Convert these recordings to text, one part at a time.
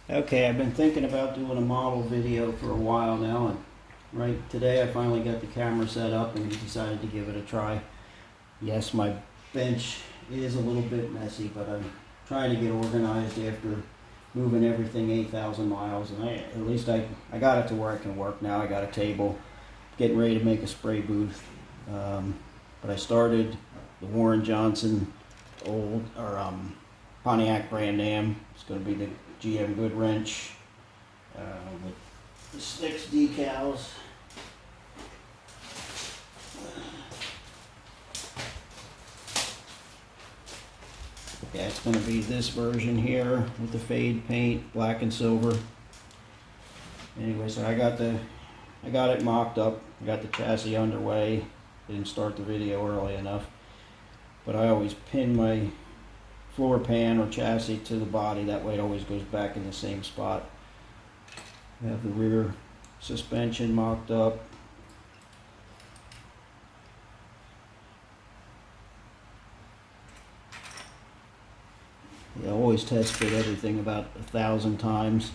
Okay, I've been thinking about doing a model video for a while now, and right today I finally got the camera set up and decided to give it a try. Yes, my bench is a little bit messy, but I'm trying to get organized after moving everything 8,000 miles, and at least I got it to where I can work now. I got a table, getting ready to make a spray booth, but I started the Warren Johnson Pontiac Brand Am. It's going to be the GM Good Wrench with the sticks decals. Yeah, it's going to be this version here with the fade paint, black and silver. Anyway, so I got it mocked up. I got the chassis underway. Didn't start the video early enough, but I always pin my floor pan or chassis to the body. That way it always goes back in the same spot. I have the rear suspension mocked up. I always test fit everything about 1,000 times.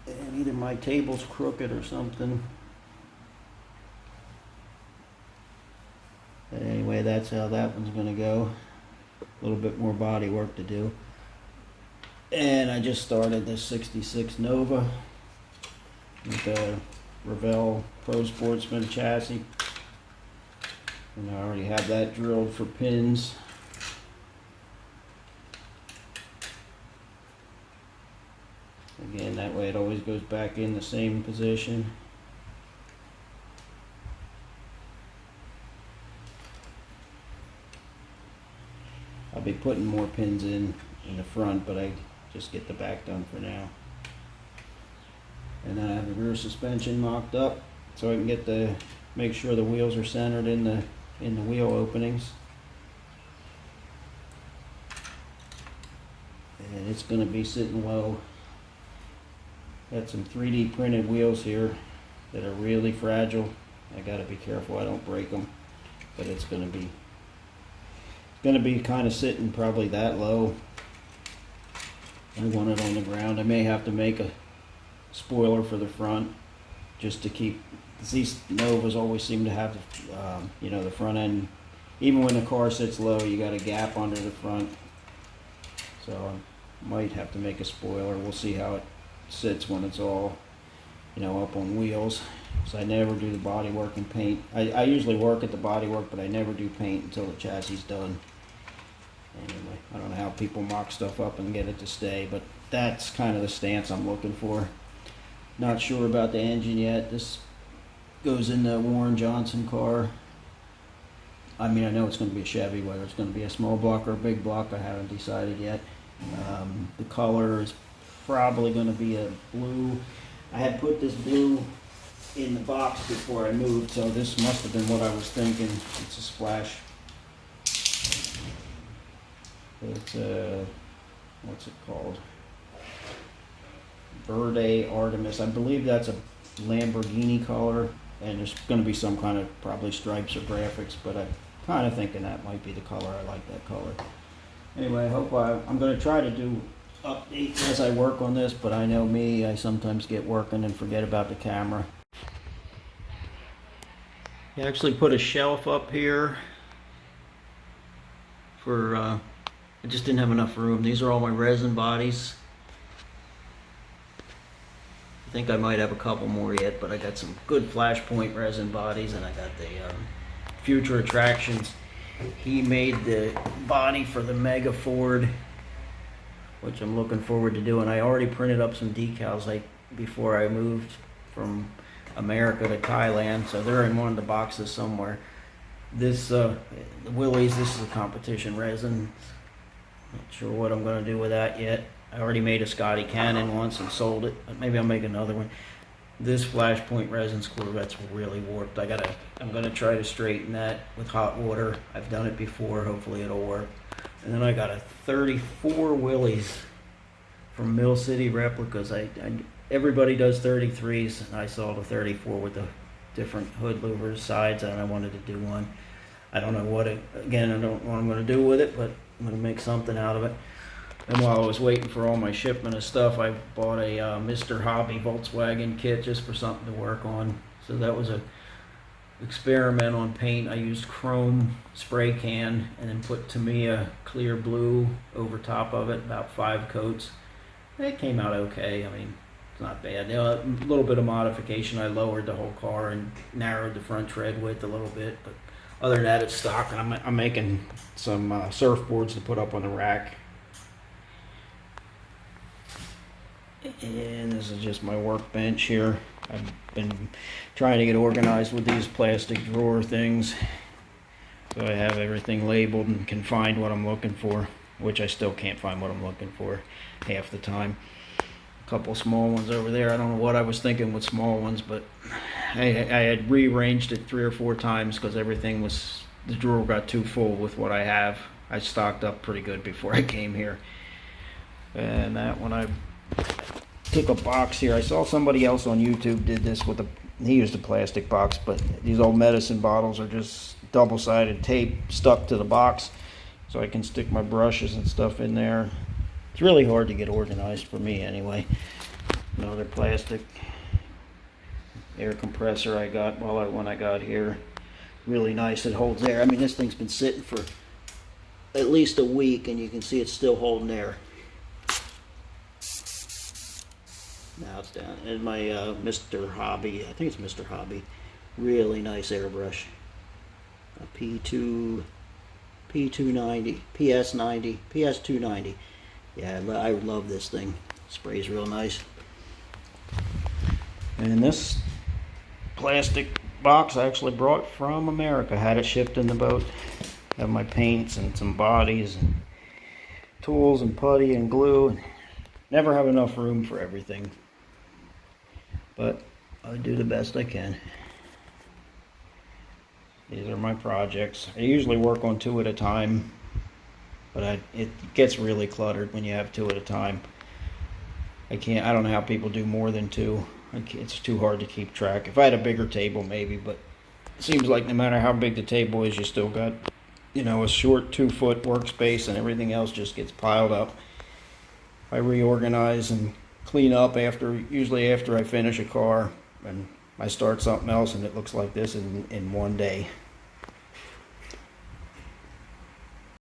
And either my table's crooked or something. But anyway, that's how that one's going to go. A little bit more body work to do. And I just started this 66 Nova with a Revell Pro Sportsman chassis. And I already have that drilled for pins. Again, that way it always goes back in the same position. I'll be putting more pins in the front, but I just get the back done for now. And then I have the rear suspension mocked up so I can make sure the wheels are centered in the wheel openings. And it's going to be sitting low. Got some 3D printed wheels here that are really fragile. I got to be careful I don't break them, but it's going to be kind of sitting probably that low. I want it on the ground. I may have to make a spoiler for the front just to keep, these Novas always seem to have the front end, even when the car sits low, you got a gap under the front. So I might have to make a spoiler. We'll see how it sits when it's all up on wheels. So I never do the body work and paint. I usually work at the body work, but I never do paint until the chassis is done. Anyway, I don't know how people mock stuff up and get it to stay, but that's kind of the stance I'm looking for. Not sure about the engine yet. This goes in the Warren Johnson car. I mean, I know it's going to be a Chevy. Whether it's going to be a small block or a big block, I haven't decided yet. The color is probably going to be a blue. I had put this blue in the box before I moved, so this must have been what I was thinking. It's a splash. It's what's it called? Verde Artemis. I believe that's a Lamborghini color, and there's going to be some kind of probably stripes or graphics, but I'm kind of thinking that might be the color. I like that color. Anyway, I'm going to try to do updates as I work on this, but I know me, I sometimes get working and forget about the camera. I actually put a shelf up here for I just didn't have enough room. These are all my resin bodies. I think I might have a couple more yet, but I got some good flashpoint resin bodies, and I got the Future Attractions. He made the body for the Mega Ford, which I'm looking forward to doing. I already printed up some decals before I moved from America to Thailand, so they're in one of the boxes somewhere. This the Willys, this is a competition resin. Not sure what I'm going to do with that yet. I already made a Scotty Cannon once and sold it, but maybe I'll make another one. This flashpoint resin's Corvette's really warped. I'm going to try to straighten that with hot water. I've done it before. Hopefully it'll work. And then I got a 34 Willys from Mill City Replicas. Everybody does 33s, and I saw the 34 with the different hood louvers, sides, and I wanted to do one. I don't know what I don't know what I'm going to do with it, but I'm going to make something out of it. And while I was waiting for all my shipment of stuff, I bought a Mr. Hobby Volkswagen kit just for something to work on. So that was a experiment on paint. I used chrome spray can and then put Tamiya clear blue over top of it, about 5 coats. It came out okay. I mean, it's not bad. A little bit of modification. I lowered the whole car and narrowed the front tread width a little bit, but other than that, it's stock. And I'm making some surfboards to put up on the rack. And this is just my workbench here. I've been trying to get organized with these plastic drawer things, so I have everything labeled and can find what I'm looking for, which I still can't find what I'm looking for half the time. A couple small ones over there. I don't know what I was thinking with small ones, but I had rearranged it 3 or 4 times because everything was, the drawer got too full with what I have. I stocked up pretty good before I came here. And that one, I took a box here. I saw somebody else on YouTube did this with he used a plastic box, but these old medicine bottles are just double-sided tape stuck to the box, so I can stick my brushes and stuff in there. It's really hard to get organized for me anyway. Another plastic air compressor I got when I got here. Really nice. It holds air. I mean, this thing's been sitting for at least a week, and you can see it's still holding air. Now it's down. And my Mr. Hobby, I think it's Mr. Hobby, really nice airbrush. A P290, PS90, PS290. Yeah, I love this thing. Sprays real nice. And this plastic box I actually brought from America. Had it shipped in the boat. Have my paints and some bodies and tools and putty and glue. Never have enough room for everything, but I do the best I can. These are my projects. I usually work on 2 at a time, but it gets really cluttered when you have 2 at a time. I don't know how people do more than 2. It's too hard to keep track. If I had a bigger table, maybe, but it seems like no matter how big the table is, you still got, a short 2-foot workspace, and everything else just gets piled up. I reorganize and clean up usually after I finish a car, and I start something else, and it looks like this in one day.